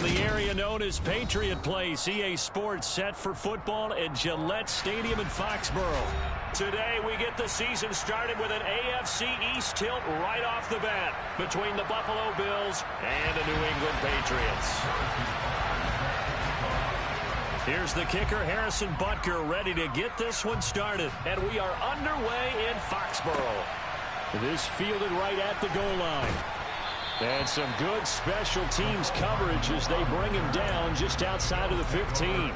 the area known as Patriot Place, EA Sports set for football at Gillette Stadium in Foxborough. Today we get the season started with an AFC East tilt right off the bat between the Buffalo Bills and the New England Patriots. Here's the kicker, Harrison Butker, ready to get this one started. And we are underway in Foxborough. This fielded right at the goal line. And some good special teams coverage as they bring him down just outside of the 15.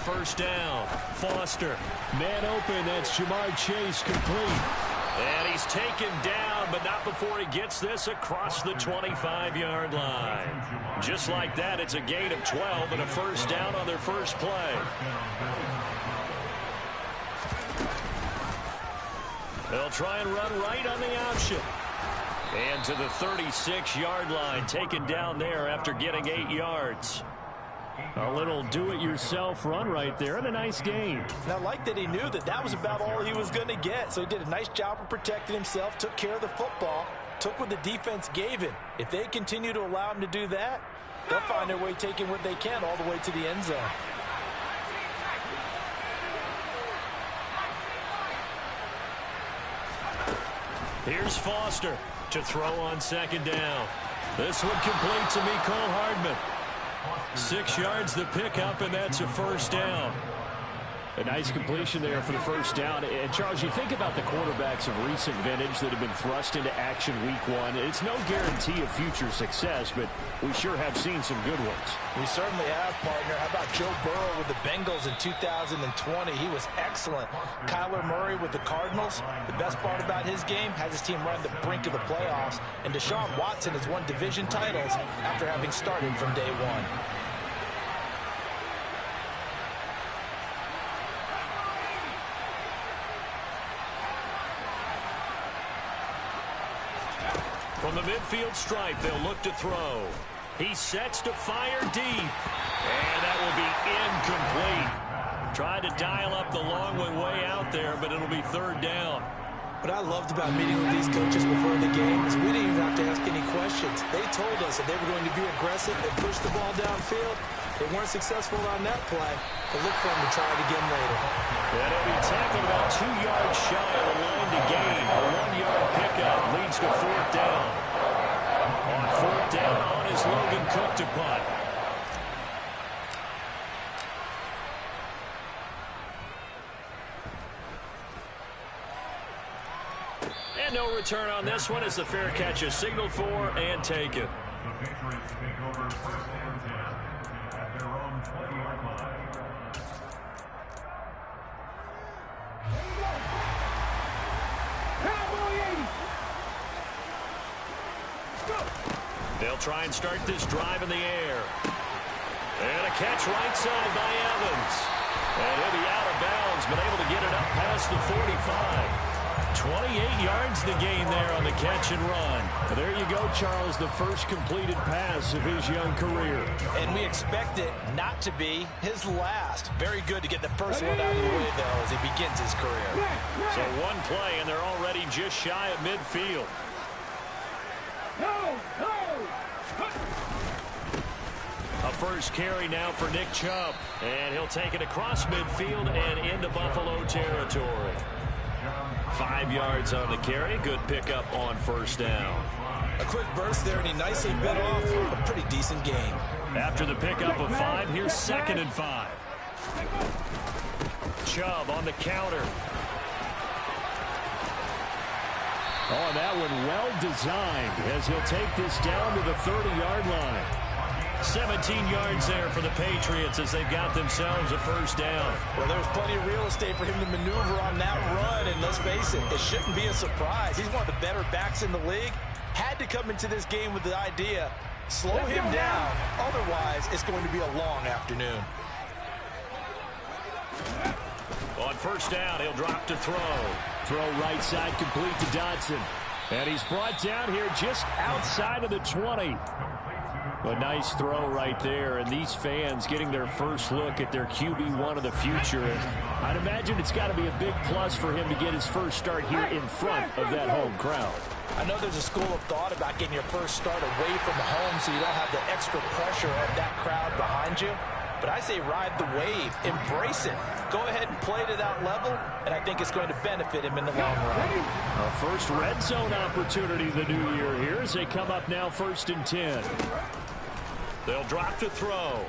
First down, Foster. Man open, that's Jamar Chase, complete. And he's taken down, but not before he gets this across the 25-yard line. Just like that, it's a gain of 12 and a first down on their first play. They'll try and run right on the option. And to the 36-yard line, taken down there after getting 8 yards. A little do-it-yourself run right there, and a nice game. And I like that he knew that that was about all he was going to get. So he did a nice job of protecting himself, took care of the football, took what the defense gave him. If they continue to allow him to do that, they'll find their way taking what they can all the way to the end zone. Here's Foster to throw on second down. This one complete to Mecole Hardman. 6 yards the pickup, and that's a first down. A nice completion there for the first down. And, Charles, you think about the quarterbacks of recent vintage that have been thrust into action week one. It's no guarantee of future success, but we sure have seen some good ones. We certainly have, partner. How about Joe Burrow with the Bengals in 2020? He was excellent. Kyler Murray with the Cardinals. The best part about his game, has his team run the brink of the playoffs. And Deshaun Watson has won division titles after having started from day one. From the midfield stripe, they'll look to throw. He sets to fire deep. And that will be incomplete. Tried to dial up the long way out there, but it'll be third down. What I loved about meeting with these coaches before the game is we didn't even have to ask any questions. They told us that they were going to be aggressive and push the ball downfield. They weren't successful on that play, but look for them to try it again later. And he'll be tackled about 2 yards shy of the line to gain. A 1-yard pickup leads to fourth down. On fourth down, on is Logan Cook to punt. And no return on this one as the fair catch is signaled for and taken. The Patriots take over first and 10 at their own 20-yard line. They'll try and start this drive in the air. And a catch right side by Evans. And he'll be out of bounds, but able to get it up past the 45. 28 yards the gain there on the catch and run. Well, there you go, Charles, the first completed pass of his young career. And we expect it not to be his last. Very good to get the first one out of the way, though, as he begins his career. So one play, and they're already just shy of midfield. A first carry now for Nick Chubb. And he'll take it across midfield and into Buffalo territory. 5 yards on the carry. Good pickup on first down. A quick burst there, and he nicely bit off a pretty decent game. After the pickup of 5, here's 2nd and 5. Chubb on the counter. Oh, and that one well designed as he'll take this down to the 30-yard line. 17 yards there for the Patriots as they've got themselves a first down. Well, there's plenty of real estate for him to maneuver on that run, and let's face it, it shouldn't be a surprise. He's one of the better backs in the league. Had to come into this game with the idea, slow him down, otherwise it's going to be a long afternoon. On first down, he'll drop to throw. throw right side, complete to Dotson. And he's brought down here just outside of the 20. A nice throw right there, and these fans getting their first look at their QB1 of the future. And I'd imagine it's got to be a big plus for him to get his first start here in front of that home crowd. I know there's a school of thought about getting your first start away from home so you don't have the extra pressure of that crowd behind you. But I say ride the wave, embrace it. Go ahead and play to that level, and I think it's going to benefit him in the long run. A first red zone opportunity the new year here as they come up now 1st and 10. They'll drop to throw.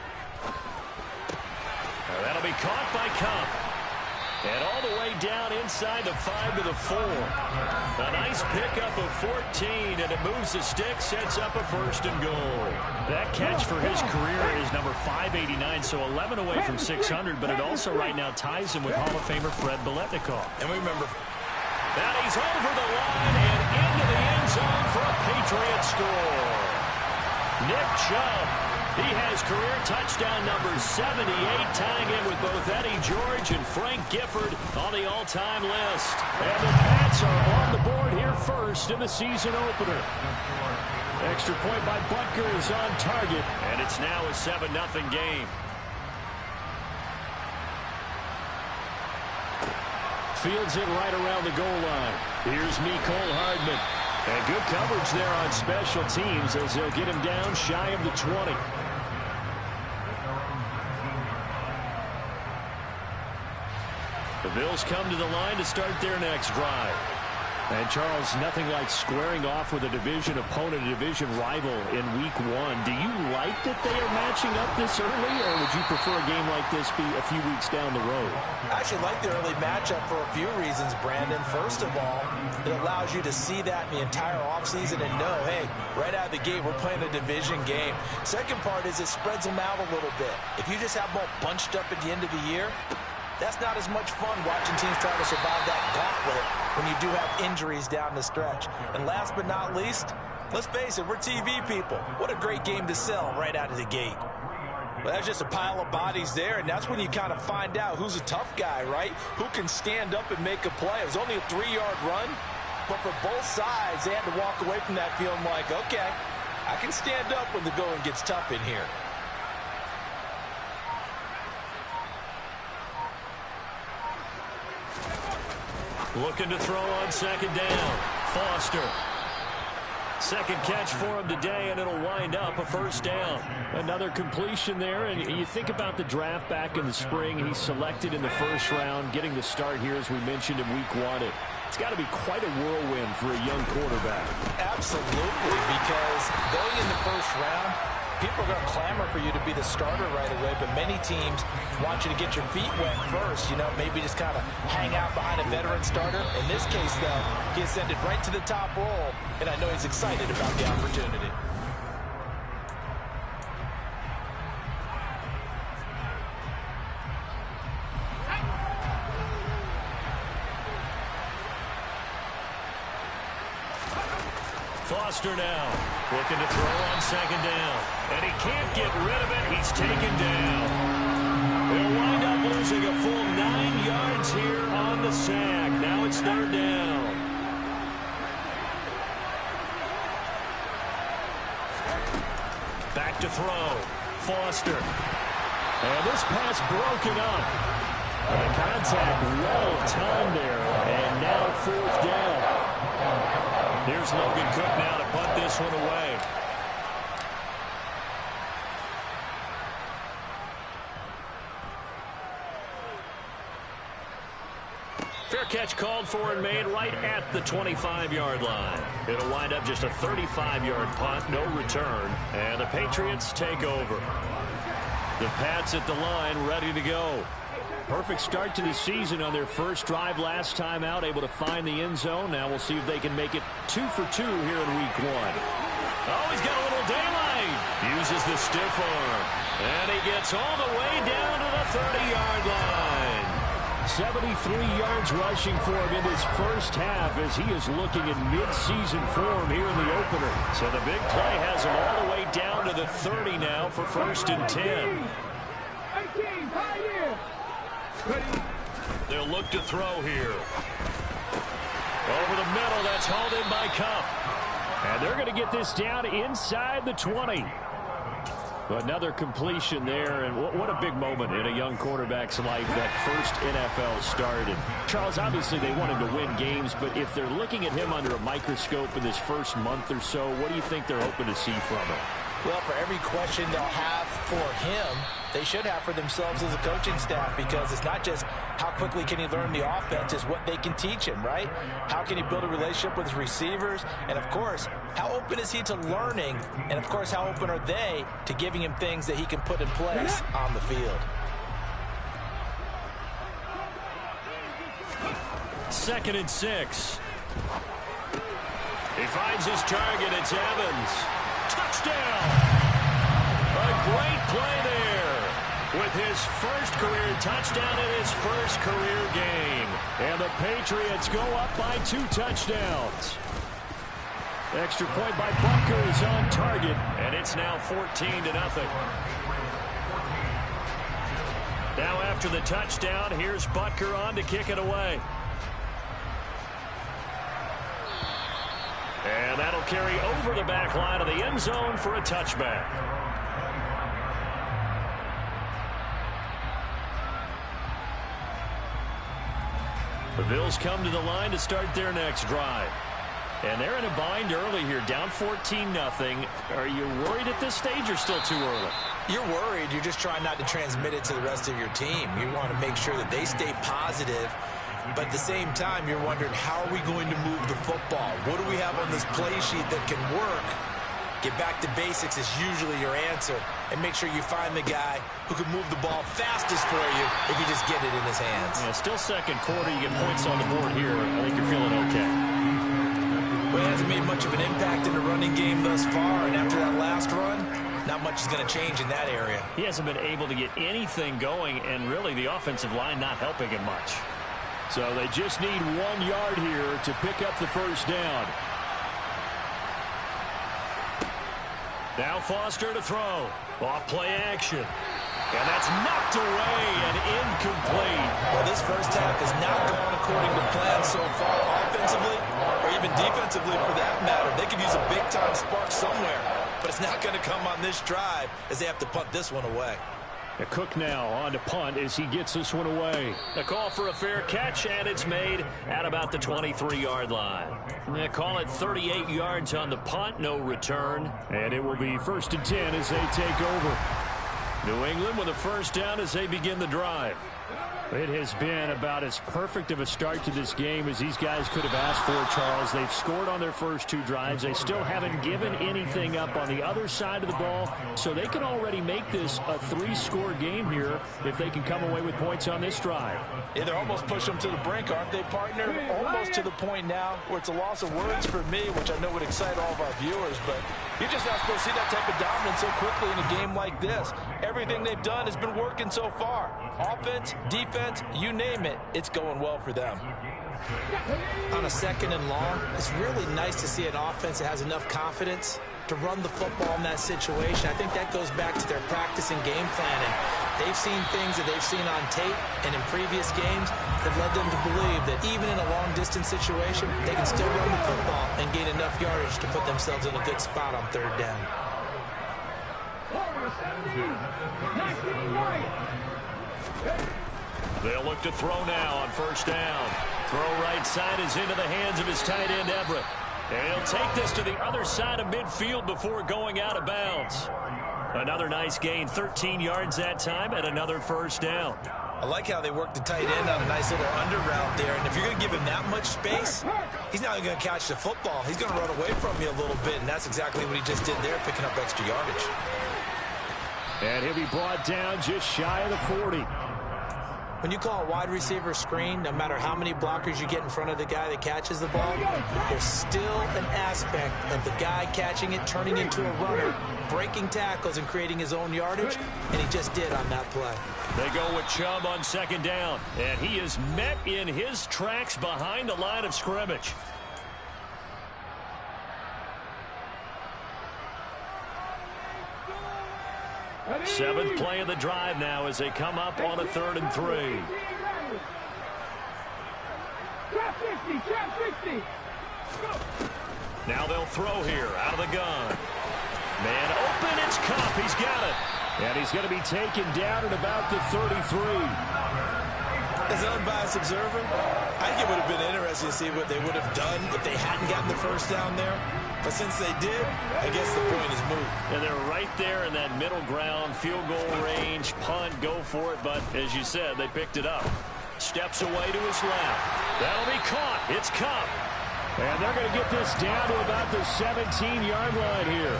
That'll be caught by Cup. And all the way down inside the 5 to the 4. A nice pickup of 14, and it moves the stick, sets up a 1st and goal. That catch for his career is number 589, so 11 away from 600, but it also right now ties him with Hall of Famer Fred Biletnikoff. And remember, that he's over the line and into the end zone for a Patriots score. Nick Chubb, he has career touchdown number 78, tying in with both Eddie George and Frank Gifford on the all-time list. And the Pats are on the board here first in the season opener. Extra point by Butker is on target, and it's now a 7-0 game. Fields it right around the goal line. Here's Mecole Hardman. And good coverage there on special teams as they'll get him down shy of the 20. The Bills come to the line to start their next drive. And, Charles, nothing like squaring off with a division opponent, a division rival in Week 1. Do you like that they are matching up this early, or would you prefer a game like this be a few weeks down the road? I actually like the early matchup for a few reasons, Brandon. First of all, it allows you to see that in the entire offseason and know, hey, right out of the gate, we're playing a division game. Second part is it spreads them out a little bit. If you just have them all bunched up at the end of the year, that's not as much fun watching teams try to survive that gauntlet when you do have injuries down the stretch. And last but not least, let's face it, we're TV people. What a great game to sell right out of the gate. Well, that's just a pile of bodies there, and that's when you kind of find out who's a tough guy, right? Who can stand up and make a play. It was only a 3-yard run, but for both sides, they had to walk away from that feeling like, okay, I can stand up when the going gets tough in here. Looking to throw on 2nd down. Foster. Second catch for him today, and it'll wind up a 1st down. Another completion there, and you think about the draft back in the spring. He's selected in the 1st round, getting the start here, as we mentioned, in Week 1. It's got to be quite a whirlwind for a young quarterback. Absolutely, because going in the 1st round, people are going to clamor for you to be the starter right away, but many teams want you to get your feet wet first, you know, maybe just kind of hang out behind a veteran starter. In this case, though, he ascended right to the top roll, and I know he's excited about the opportunity. Foster now, looking to throw on 2nd down. And he can't get rid of it. He's taken down. They'll wind up losing a full 9 yards here on the sack. Now it's 3rd down. Back to throw. Foster. And this pass broken up. The contact well timed there. And now 4th down. Here's Logan Cook now to punt this one away. Fair catch called for and made right at the 25-yard line. It'll wind up just a 35-yard punt, no return, and the Patriots take over. The Pats at the line, ready to go. Perfect start to the season on their first drive last time out, able to find the end zone. Now we'll see if they can make it 2 for 2 here in Week 1. Oh, he's got a little daylight. Uses the stiff arm. And he gets all the way down to the 30-yard line. 73 yards rushing for him in his first half as he is looking in mid-season form here in the opener. So the big play has him all the way down to the 30 now for 1st and 10. They'll look to throw here. Over the middle, that's hauled in by Cup. And they're going to get this down inside the 20. Another completion there, and what a big moment in a young quarterback's life, that first NFL start. And Charles, obviously they want him to win games, but if they're looking at him under a microscope in this first month or so, what do you think they're hoping to see from him? Well, for every question they'll have for him, they should have for themselves as a coaching staff, because it's not just how quickly can he learn the offense, it's what they can teach him, right? How can he build a relationship with his receivers? And, of course, how open is he to learning? And, of course, how open are they to giving him things that he can put in place on the field? 2nd and 6. He finds his target. It's Evans. Touchdown! A great play there with his first career touchdown in his first career game. And the Patriots go up by 2 touchdowns. Extra point by Butker is on target, and it's now 14-0. Now after the touchdown, here's Butker on to kick it away. And that'll carry over the back line of the end zone for a touchback. The Bills come to the line to start their next drive. And they're in a bind early here, down 14-0. Are you worried at this stage or still too early? You're worried. You're just trying not to transmit it to the rest of your team. You want to make sure that they stay positive. But at the same time, you're wondering, how are we going to move the football? What do we have on this play sheet that can work? Get back to basics is usually your answer. And make sure you find the guy who can move the ball fastest for you if you just get it in his hands. Yeah, still second quarter. You get points on the board here. I think you're feeling okay. Well, he hasn't made much of an impact in the running game thus far. And after that last run, not much is going to change in that area. He hasn't been able to get anything going, and really the offensive line not helping him much. So they just need 1 yard here to pick up the first down. Now Foster to throw. Off play action. And that's knocked away and incomplete. Well, this first half has not gone according to plan so far offensively, or even defensively for that matter. They could use a big-time spark somewhere, but it's not going to come on this drive as they have to punt this one away. Cook now on to punt as he gets this one away. A call for a fair catch, and it's made at about the 23-yard line. They call it 38 yards on the punt, no return. And it will be 1st and 10 as they take over. New England with a first down as they begin the drive. It has been about as perfect of a start to this game as these guys could have asked for, Charles. They've scored on their first 2 drives. They still haven't given anything up on the other side of the ball, so they can already make this a 3-score game here if they can come away with points on this drive. Yeah, they're almost pushing them to the brink, aren't they, partner? Almost to the point now where it's a loss of words for me, which I know would excite all of our viewers, but you're just not supposed to see that type of dominance so quickly in a game like this. Everything they've done has been working so far. Offense, defense, you name it, it's going well for them. On a 2nd and long, it's really nice to see an offense that has enough confidence to run the football in that situation. I think that goes back to their practice and game planning. They've seen things that they've seen on tape and in previous games that led them to believe that even in a long-distance situation, they can still run the football and gain enough yardage to put themselves in a good spot on 3rd down. They'll look to throw now on 1st down. Throw right side is into the hands of his tight end, Everett. And he'll take this to the other side of midfield before going out of bounds. Another nice gain, 13 yards that time, and another first down. I like how they work the tight end on a nice little under route there. And if you're going to give him that much space, he's not even going to catch the football. He's going to run away from you a little bit, and that's exactly what he just did there, picking up extra yardage. And he'll be brought down just shy of the 40. When you call a wide receiver screen, no matter how many blockers you get in front of the guy that catches the ball, there's still an aspect of the guy catching it, turning into a runner, breaking tackles and creating his own yardage, and he just did on that play. They go with Chubb on 2nd down, and he is met in his tracks behind the line of scrimmage. Seventh play of the drive now as they come up on a 3rd and 3. Now they'll throw here out of the gun. Man open, it's Cup. He's got it. And he's going to be taken down at about the 33. As an unbiased observer, I think it would have been interesting to see what they would have done if they hadn't gotten the first down there. But since they did, I guess the point is moot. And they're right there in that middle ground, field goal range, punt, go for it. But as you said, they picked it up. Steps away to his left. That'll be caught. It's Cup. And they're going to get this down to about the 17-yard line here.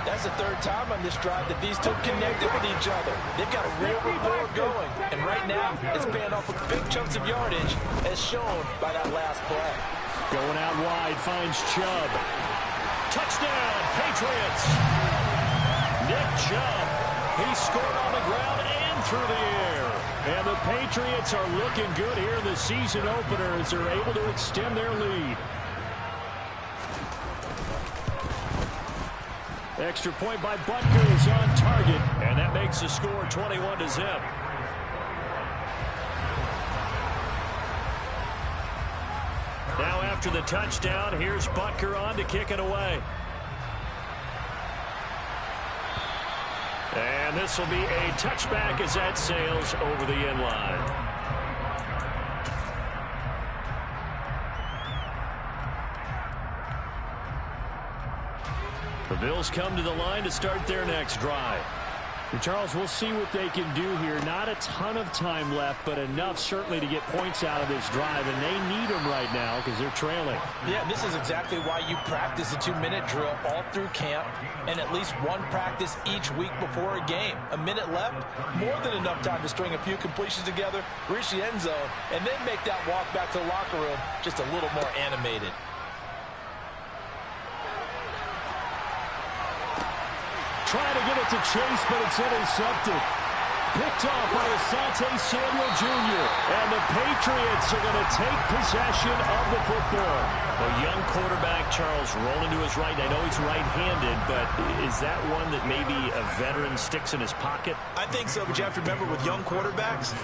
That's the third time on this drive that these two connected with each other. They've got a real rapport going. And right now, it's paying off with big chunks of yardage, as shown by that last play. Going out wide, finds Chubb. Touchdown, Patriots. Nick Chubb. He scored on the ground and through the air. And the Patriots are looking good here in the season opener as they're able to extend their lead. Extra point by Butker is on target. And that makes the score 21-0. Now after the touchdown, here's Butker on to kick it away. And this will be a touchback as that sails over the end line. The Bills come to the line to start their next drive. And Charles, we'll see what they can do here. Not a ton of time left, but enough certainly to get points out of this drive, and they need them right now because they're trailing. Yeah, this is exactly why you practice a 2-minute drill all through camp and at least one practice each week before a game. A minute left, more than enough time to string a few completions together, reach the end zone, and then make that walk back to the locker room just a little more animated. Trying to get it to Chase, but it's intercepted. Picked off by Asante Samuel Jr. And the Patriots are going to take possession of the football. A young quarterback, Charles, rolling to his right. I know he's right-handed, but is that one that maybe a veteran sticks in his pocket? I think so, but you have to remember with young quarterbacks,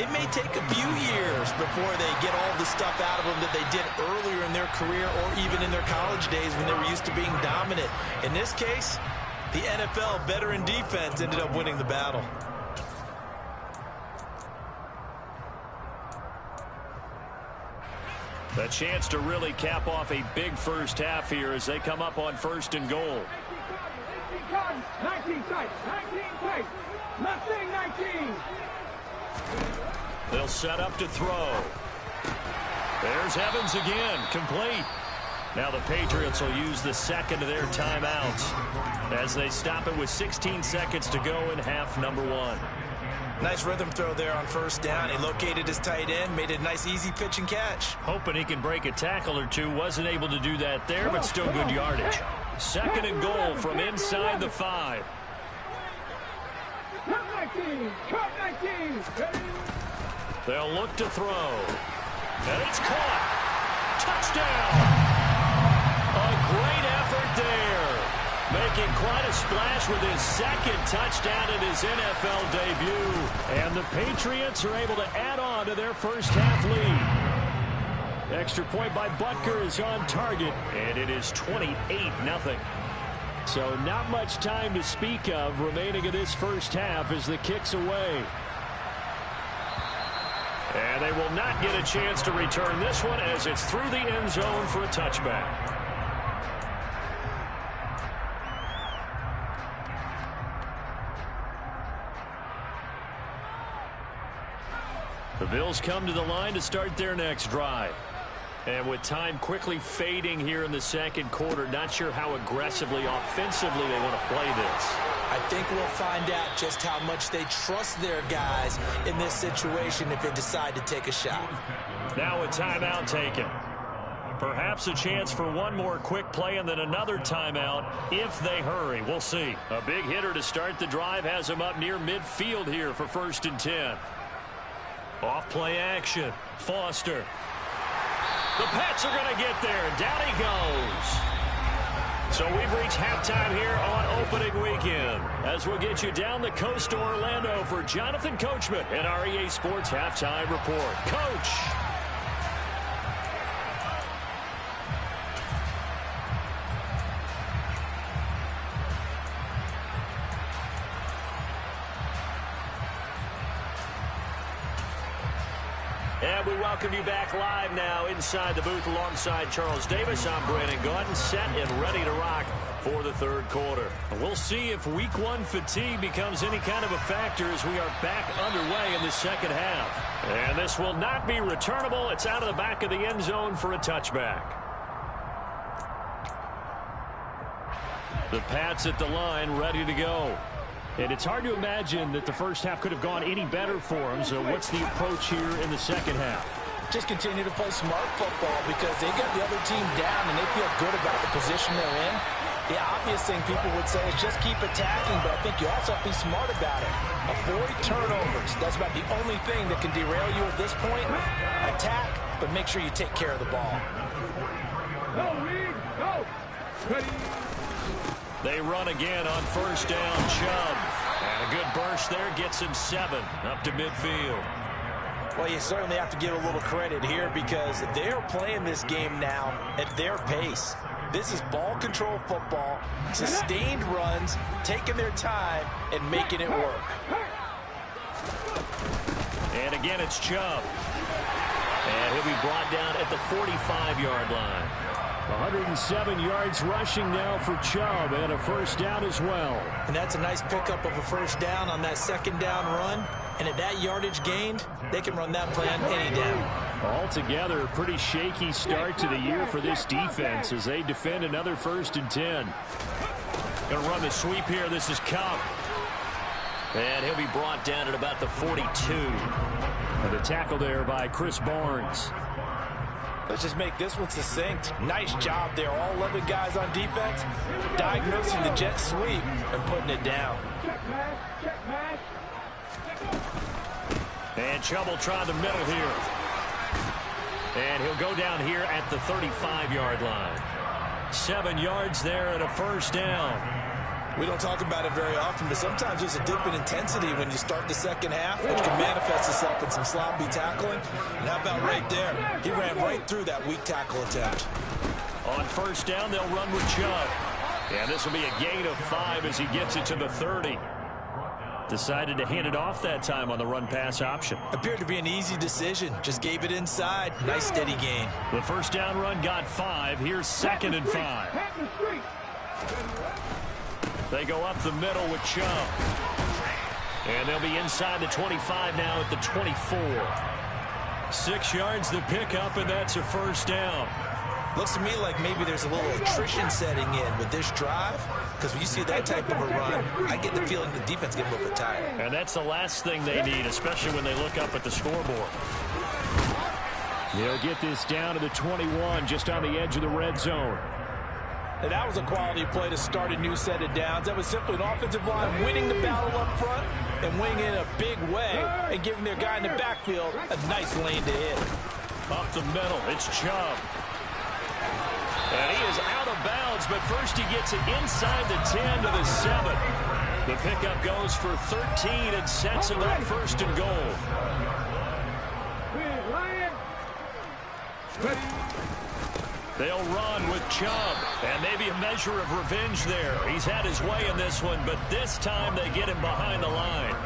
it may take a few years before they get all the stuff out of them that they did earlier in their career or even in their college days when they were used to being dominant. In this case, the NFL veteran defense ended up winning the battle. A chance to really cap off a big first half here as they come up on 1st and goal. 19 tight, 19 tight, nothing 19. They'll set up to throw. There's Evans again, complete. Now the Patriots will use the second of their timeouts as they stop it with 16 seconds to go in half number 1. Nice rhythm throw there on 1st down. He located his tight end, made a nice easy pitch and catch. Hoping he can break a tackle or two. Wasn't able to do that there, but still good yardage. 2nd and goal from inside the 5. Cut 19, cut 19. They'll look to throw. And it's caught. Touchdown. A great effort there. Making quite a splash with his 2nd touchdown in his NFL debut. And the Patriots are able to add on to their first half lead. Extra point by Butker is on target. And it is 28-0. So not much time to speak of remaining in this first half as the kick's away. And they will not get a chance to return this one as it's through the end zone for a touchback. The Bills come to the line to start their next drive. And with time quickly fading here in the 2nd quarter, not sure how aggressively, offensively they want to play this. I think we'll find out just how much they trust their guys in this situation if they decide to take a shot. Now a timeout taken. Perhaps a chance for one more quick play and then another timeout if they hurry. We'll see. A big hitter to start the drive has him up near midfield here for 1st and 10. Off play action. Foster. The Pats are going to get there. Down he goes. So we've reached halftime here on opening weekend. As we'll get you down the coast to Orlando for Jonathan Coachman and our EA Sports Halftime Report. Coach. And we welcome you back live now inside the booth alongside Charles Davis. I'm Brandon Gaudin, set and ready to rock for the third quarter. We'll see if week one fatigue becomes any kind of a factor as we are back underway in the second half. And this will not be returnable. It's out of the back of the end zone for a touchback. The Pats at the line, ready to go. And it's hard to imagine that the first half could have gone any better for them. So what's the approach here in the second half? Just continue to play smart football because they got the other team down and they feel good about the position they're in. The obvious thing people would say is just keep attacking, but I think you also have to be smart about it. Avoid turnovers. That's about the only thing that can derail you at this point. Attack, but make sure you take care of the ball. Go, Reed, go. Ready. They run again on first down. Chubb. And a good burst there gets him 7 up to midfield. Well, you certainly have to give a little credit here because they're playing this game now at their pace. This is ball control football, sustained runs, taking their time, and making it work. And again, it's Chubb. And he'll be brought down at the 45-yard line. 107 yards rushing now for Chubb, and a first down as well. And that's a nice pickup of a first down on that second down run. And at that yardage gained, they can run that play on any down. Altogether, a pretty shaky start to the year for this defense as they defend another 1st and 10. Going to run the sweep here. This is Cup. And he'll be brought down at about the 42. And a tackle there by Chris Barnes. Let's just make this one succinct. Nice job there. All 11 guys on defense diagnosing the jet sweep and putting it down. Check pass. And Chubb will try the middle here. And he'll go down here at the 35-yard line. 7 yards there and a first down. We don't talk about it very often, but sometimes there's a dip in intensity when you start the second half, which can manifest itself in some sloppy tackling. And how about right there? He ran right through that weak tackle attempt. On first down, they'll run with Chubb. And this will be a gain of 5 as he gets it to the 30. Decided to hand it off that time on the run-pass option. Appeared to be an easy decision. Just gave it inside. Nice steady gain. The first down run got 5. Here's 2nd and 5. They go up the middle with Chubb. And they'll be inside the 25 now at the 24. 6 yards the pickup, and that's a first down. Looks to me like maybe there's a little attrition setting in with this drive. Because when you see that type of a run, I get the feeling the defense gets a little bit tired. And that's the last thing they need, especially when they look up at the scoreboard. They'll get this down to the 21, just on the edge of the red zone. And that was a quality play to start a new set of downs. That was simply an offensive line winning the battle up front and winning in a big way and giving their guy in the backfield a nice lane to hit. Up the middle, it's Chubb. And he is out of bounds, but first he gets it inside the 10 to the 7. The pickup goes for 13 and sets him up 1st and goal. They'll run with Chubb, and maybe a measure of revenge there. He's had his way in this one, but this time they get him behind the line.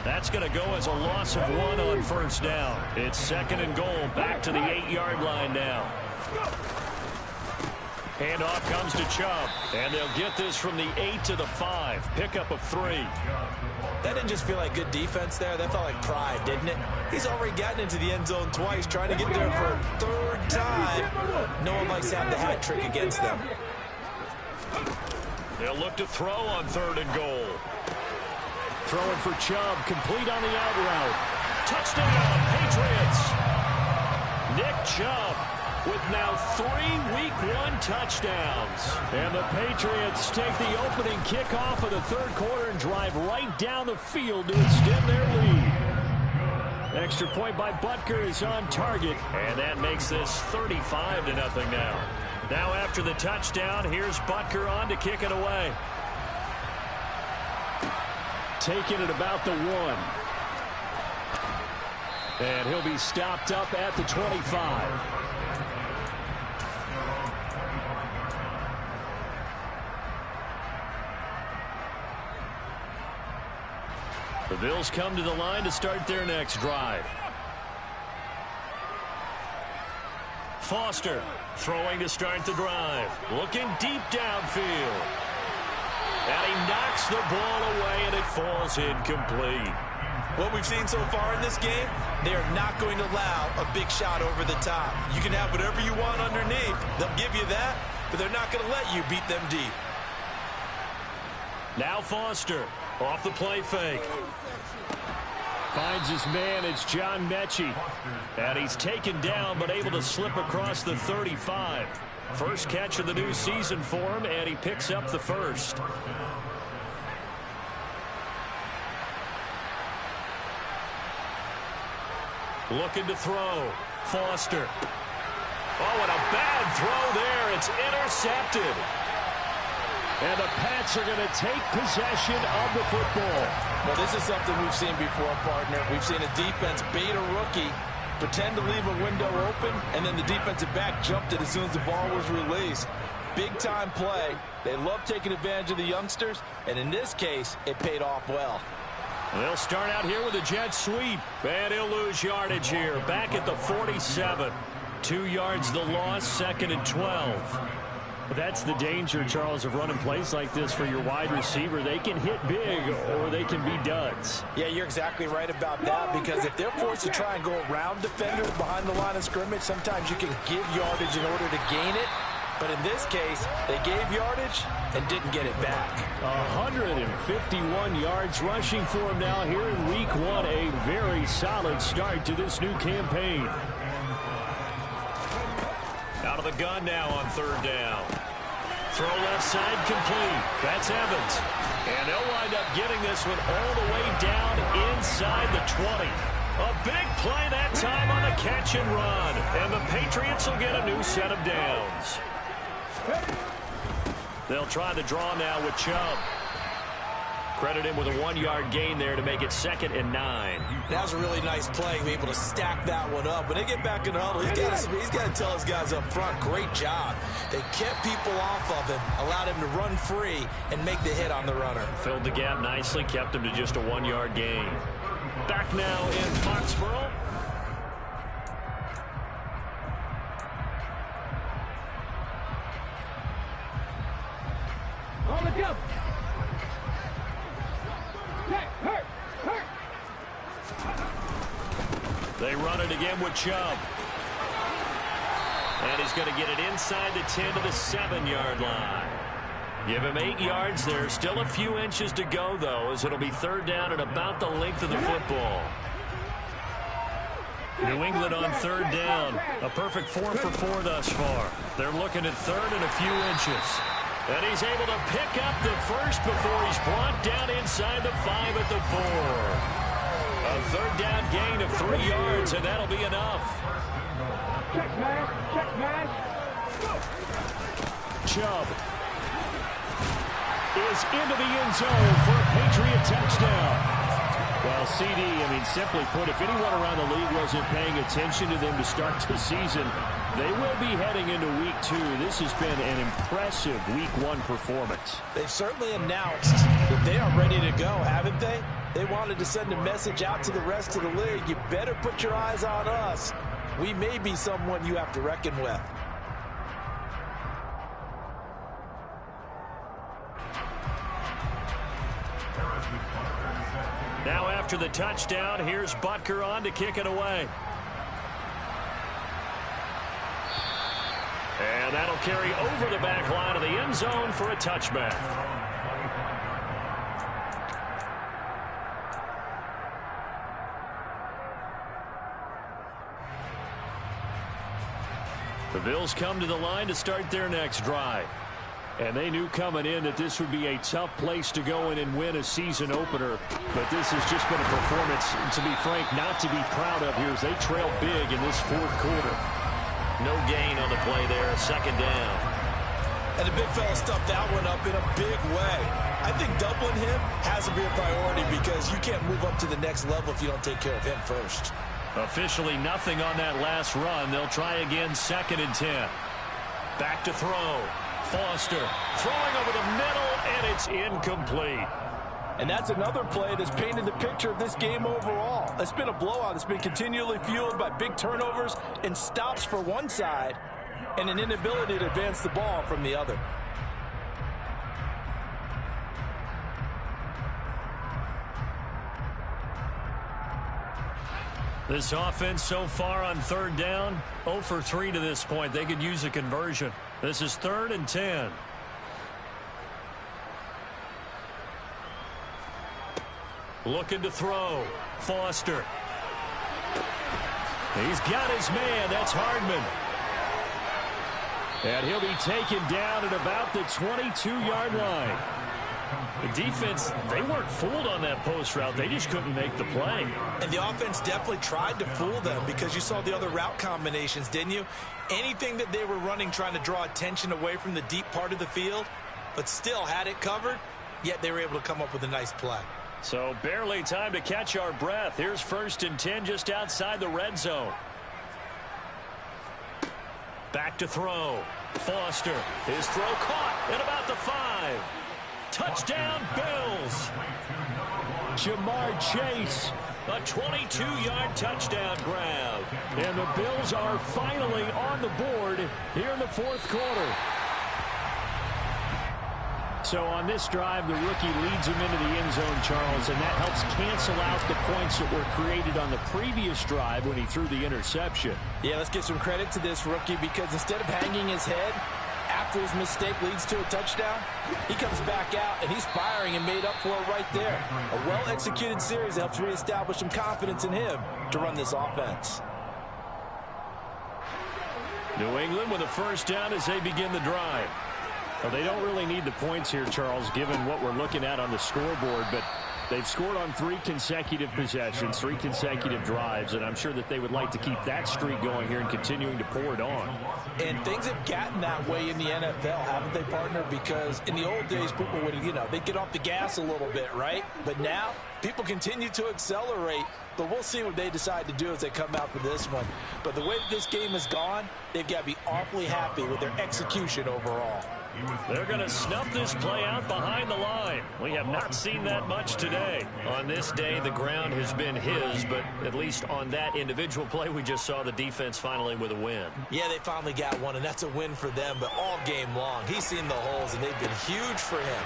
That's going to go as a loss of 1 on first down. It's 2nd and goal, back to the 8-yard line now. Handoff comes to Chubb, and they'll get this from the 8 to the 5. Pickup of 3. That didn't just feel like good defense there. That felt like pride, didn't it? He's already gotten into the end zone twice, trying to get there for a 3rd time. No one likes to have the hat trick against them. They'll look to throw on 3rd and goal. Throwing for Chubb, complete on the out route. Touchdown, Patriots! Nick Chubb with now 3 Week 1 touchdowns. And the Patriots take the opening kickoff of the 3rd quarter and drive right down the field to extend their lead. Extra point by Butker is on target. And that makes this 35-0 now. Now after the touchdown, here's Butker on to kick it away. Taking it about the 1. And he'll be stopped up at the 25. The Bills come to the line to start their next drive. Foster throwing to start the drive. Looking deep downfield. And he knocks the ball away, and it falls incomplete. What we've seen so far in this game, they are not going to allow a big shot over the top. You can have whatever you want underneath. They'll give you that, but they're not going to let you beat them deep. Now Foster off the play fake. Finds his man. It's John Mechie. And he's taken down but able to slip across the 35. First catch of the new season for him, and he picks up the first. Looking to throw. Foster. Oh, and a bad throw there. It's intercepted. And the Pats are going to take possession of the football. Well, this is something we've seen before, partner. We've seen a defense bait a rookie, pretend to leave a window open, and then the defensive back jumped it as soon as the ball was released. Big-time play. They love taking advantage of the youngsters, and in this case, it paid off well. They'll start out here with a jet sweep, and he'll lose yardage here. Back at the 47. 2 yards the loss, 2nd and 12. That's the danger, Charles, of running plays like this for your wide receiver. They can hit big or they can be duds. Yeah, you're exactly right about that, because if they're forced to try and go around defenders behind the line of scrimmage, sometimes you can give yardage in order to gain it. But in this case, they gave yardage and didn't get it back. 151 yards rushing for him now here in week 1. A very solid start to this new campaign. Out of the gun now on 3rd down. Throw left side complete. That's Evans. And they'll wind up getting this one all the way down inside the 20. A big play that time on the catch and run. And the Patriots will get a new set of downs. They'll try the draw now with Chubb. Credit him with a 1-yard gain there to make it 2nd and 9. That was a really nice play, be able to stack that one up. When they get back in the huddle, he's got to tell his guys up front, great job. They kept people off of him, allowed him to run free and make the hit on the runner. Filled the gap nicely, kept him to just a 1-yard gain. Back now in Foxborough. On the jump. They run it again with Chubb. And he's going to get it inside the 10 to the 7-yard line. Give him 8 yards there. Still a few inches to go, though, as it'll be 3rd down at about the length of the football. New England on 3rd down. A perfect 4 for 4 thus far. They're looking at 3rd and a few inches. And he's able to pick up the first before he's brought down inside the 5 at the 4. A 3rd down gain of 3 yards, and that'll be enough. Check man. Chubb is into the end zone for a Patriot touchdown. Well, CD, simply put, if anyone around the league wasn't paying attention to them to start the season, they will be heading into week 2. This has been an impressive week 1 performance. They've certainly announced that they are ready to go, haven't they? They wanted to send a message out to the rest of the league. You better put your eyes on us. We may be someone you have to reckon with. Now after the touchdown, here's Butker on to kick it away. And that'll carry over the back line of the end zone for a touchback. The Bills come to the line to start their next drive. And they knew coming in that this would be a tough place to go in and win a season opener. But this has just been a performance, to be frank, not to be proud of here as they trail big in this 4th quarter. No gain on the play there, 2nd down. And the big fella stuffed that one up in a big way. I think doubling him has to be a priority because you can't move up to the next level if you don't take care of him first. Officially nothing on that last run. They'll try again, 2nd and 10. Back to throw. Foster throwing over the middle, and it's incomplete. And that's another play that's painted the picture of this game overall. It's been a blowout. It's been continually fueled by big turnovers and stops for one side and an inability to advance the ball from the other. This offense so far on third down, 0 for 3 to this point. They could use a conversion. This is 3rd and 10. Looking to throw. Foster. He's got his man. That's Hardman. And he'll be taken down at about the 22-yard line. The defense, they weren't fooled on that post route. They just couldn't make the play. And the offense definitely tried to fool them because you saw the other route combinations, didn't you? Anything that they were running trying to draw attention away from the deep part of the field, but still had it covered, yet they were able to come up with a nice play. So barely time to catch our breath. Here's 1st and 10 just outside the red zone. Back to throw. Foster. His throw caught at about the 5. Touchdown, Bills. Jamar Chase. A 22-yard touchdown grab. And the Bills are finally on the board here in the 4th quarter. So on this drive, the rookie leads him into the end zone, Charles, and that helps cancel out the points that were created on the previous drive when he threw the interception. Yeah, let's give some credit to this rookie because instead of hanging his head after his mistake leads to a touchdown, he comes back out and he's firing and made up for it right there. A well-executed series helps reestablish some confidence in him to run this offense. New England with a 1st down as they begin the drive. Well, they don't really need the points here, Charles, given what we're looking at on the scoreboard, but they've scored on 3 consecutive possessions, 3 consecutive drives, and I'm sure that they would like to keep that streak going here and continuing to pour it on. And things have gotten that way in the NFL, haven't they, partner? Because in the old days, people would, they'd get off the gas a little bit, right? But now, people continue to accelerate. But we'll see what they decide to do as they come out for this one. But the way this game has gone, they've got to be awfully happy with their execution overall. They're going to snuff this play out behind the line. We have not seen that much today. On this day, the ground has been his, but at least on that individual play, we just saw the defense finally with a win. Yeah, they finally got one, and that's a win for them, but all game long, he's seen the holes, and they've been huge for him.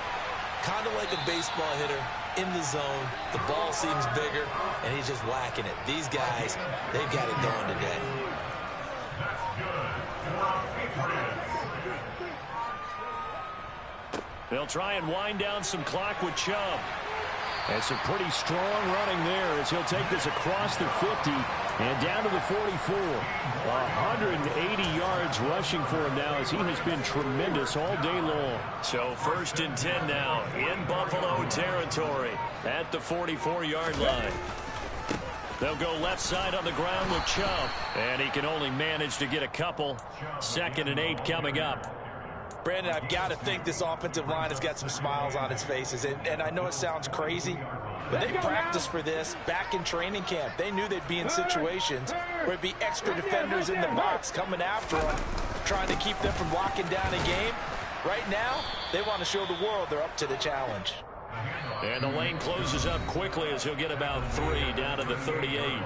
Kind of like a baseball hitter in the zone. The ball seems bigger, and he's just whacking it. These guys, they've got it going today. That's good for Patriots. They'll try and wind down some clock with Chubb. And some pretty strong running there as he'll take this across the 50 and down to the 44. 180 yards rushing for him now as he has been tremendous all day long. So 1st and 10 now in Buffalo territory at the 44-yard line. They'll go left side on the ground with Chubb. And he can only manage to get a couple. 2nd and 8 coming up. Brandon, I've got to think this offensive line has got some smiles on its faces. And I know it sounds crazy, but they practiced for this back in training camp. They knew they'd be in situations where it'd be extra defenders in the box coming after them, trying to keep them from locking down a game. Right now, they want to show the world they're up to the challenge. And the lane closes up quickly as he'll get about 3 down to the 38.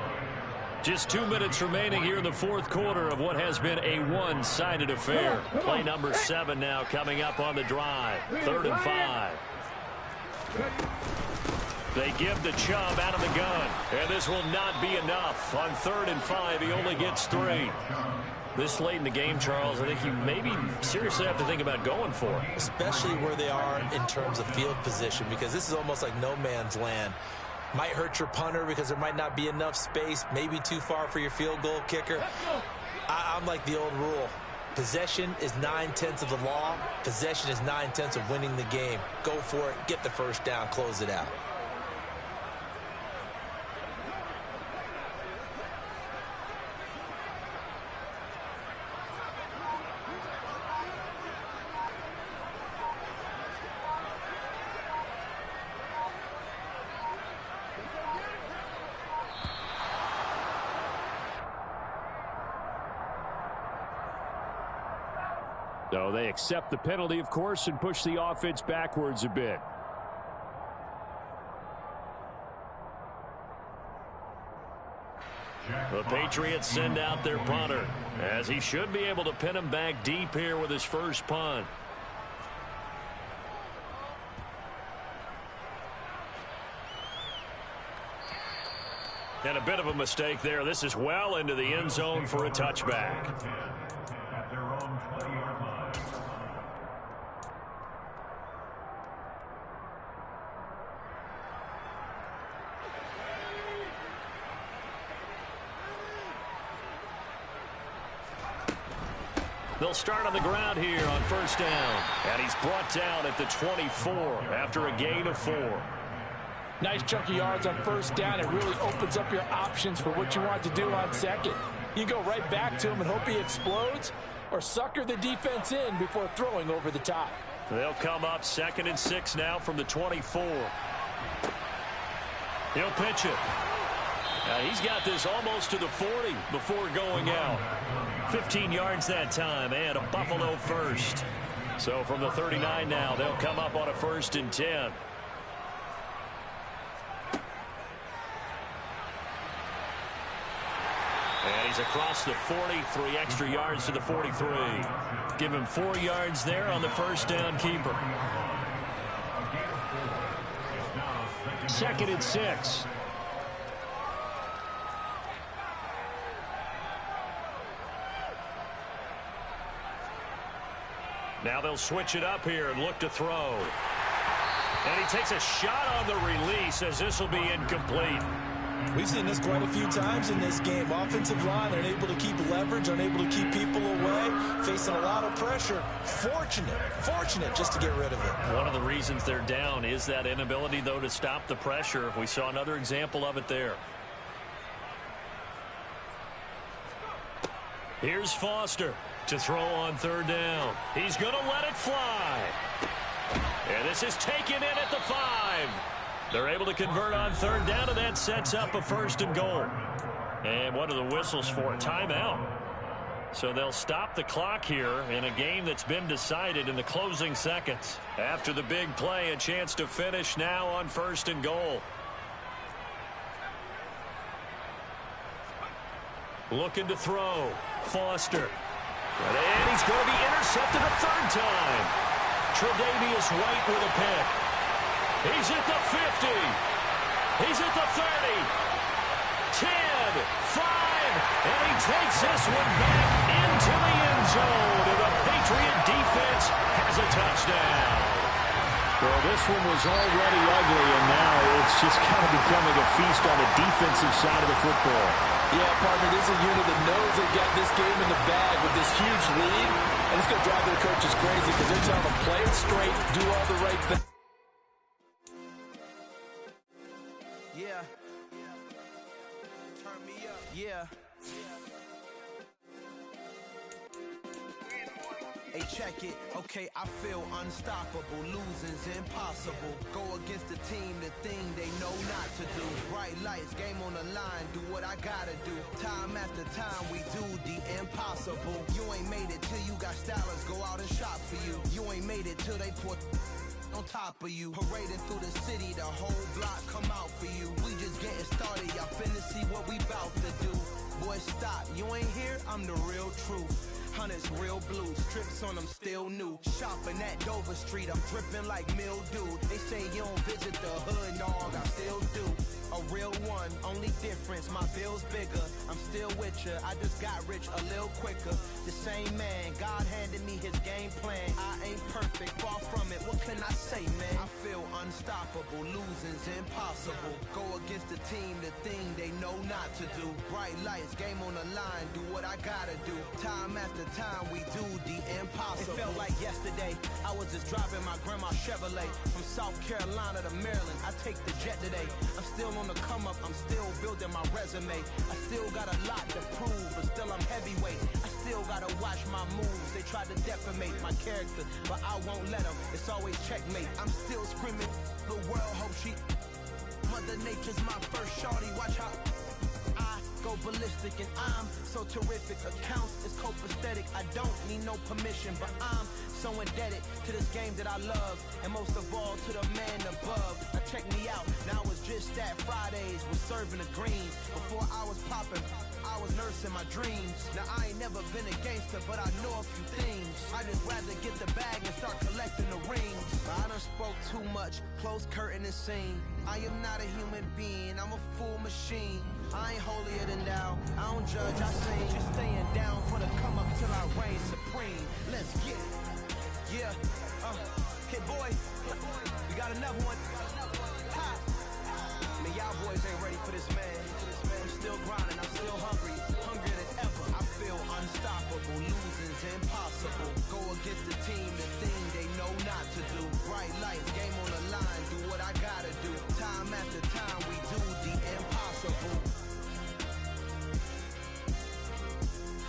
Just 2 minutes remaining here in the 4th quarter of what has been a one-sided affair. Play number 7 now coming up on the drive. 3rd and 5. They give the Chubb out of the gun. And this will not be enough. On 3rd and 5, he only gets 3. This late in the game, Charles, I think you maybe seriously have to think about going for it. Especially where they are in terms of field position, because this is almost like no man's land. Might hurt your punter because there might not be enough space, maybe too far for your field goal kicker. I'm like the old rule. Possession is 9/10 of the law. Possession is 9/10 of winning the game. Go for it, get the 1st down, close it out. So they accept the penalty, of course, and push the offense backwards a bit. The Patriots send out their punter, as he should be able to pin him back deep here with his first punt. And a bit of a mistake there. This is well into the end zone for a touchback. At their own 20-yard line. They'll start on the ground here on first down. And he's brought down at the 24 after a gain of 4. Nice chunk of yards on first down. It really opens up your options for what you want to do on second. You go right back to him and hope he explodes, or sucker the defense in before throwing over the top. They'll come up 2nd and 6 now from the 24. He'll pitch it. He's got this almost to the 40 before going out. 15 yards that time, and a Buffalo first. So from the 39 now, they'll come up on a 1st and 10. And he's across the 40, 3 extra yards to the 43. Give him 4 yards there on the first down keeper. 2nd and 6. Now they'll switch it up here and look to throw. And he takes a shot on the release as this will be incomplete. We've seen this quite a few times in this game. Offensive line unable to keep leverage, unable to keep people away, facing a lot of pressure. Fortunate just to get rid of it. One of the reasons they're down is that inability, though, to stop the pressure. We saw another example of it there. Here's Foster to throw on 3rd down. He's going to let it fly. And this is taken in at the 5. They're able to convert on 3rd down, and that sets up a 1st and goal. And what are the whistles for? Timeout. So they'll stop the clock here in a game that's been decided in the closing seconds. After the big play, a chance to finish now on 1st and goal. Looking to throw. Foster. And he's going to be intercepted a 3rd time. Tre'Davious White with a pick. He's at the 50. He's at the 30. 10, 5, and he takes this one back into the end zone. And the Patriot defense has a touchdown. Well, this one was already ugly, and now it's just kind of becoming a feast on the defensive side of the football. Yeah, partner, this is a unit that knows they've got this game in the bag with this huge lead, and it's going to drive their coaches crazy because they're telling them play it straight, do all the right things. Yeah. Turn me up. Yeah. Hey, check it. Okay, I feel unstoppable. Losing's impossible. Go against the team, the thing they know not to do. Bright lights, game on the line. Do what I gotta do. Time after time, we do the impossible. You ain't made it till you got stylers go out and shop for you. You ain't made it till they put on top of you. Parading through the city, the whole block come out for you. We just getting started, y'all finna see what we bout to do. Boy, stop, you ain't here, I'm the real truth. Hunters real blue, strips on them still new. Shopping at Dover Street, I'm dripping like mildew. They say you don't visit the hood, dog, I still do. A real one, only difference, my bill's bigger. I'm still with ya, I just got rich a little quicker. The same man, God handed me his game plan. I ain't perfect, far from it, what can I say, man? I feel unstoppable, losing's impossible. Go against the team, the thing they know not to do. Bright lights, game on the line, do what I gotta do. Time after time, we do the impossible. It felt like yesterday, I was just driving my grandma's Chevrolet. From South Carolina to Maryland, I take the jet today. I'm still on the come up, I'm still building my resume. I still got a lot to prove, but still I'm heavyweight. I still gotta watch my moves. They try to defamate my character, but I won't let them. It's always checkmate. I'm still screaming, the world hope she. Mother Nature's my first shorty, watch how I go ballistic, and I'm so terrific. Accounts is copacetic. I don't need no permission, but I'm So indebted to this game that I love, and most of all to the man above. Now check me out, now it's just that Fridays was serving the greens. Before I was popping, I was nursing my dreams. Now I ain't never been a gangster, but I know a few things. I just rather get the bag and start collecting the rings. But I done spoke too much, close curtain and scene. I am not a human being, I'm a full machine. I ain't holier than thou, I don't judge, I sing. Just staying down for the come up till I reign supreme. Let's get it. Yeah, hey boy, we got another one. Ha. Man, y'all boys ain't ready for this, man. I'm still grinding, I'm still hungry, hungrier than ever. I feel unstoppable, losing's impossible. Go against the team, the thing they know not to do. Bright lights, game on the line, do what I gotta do.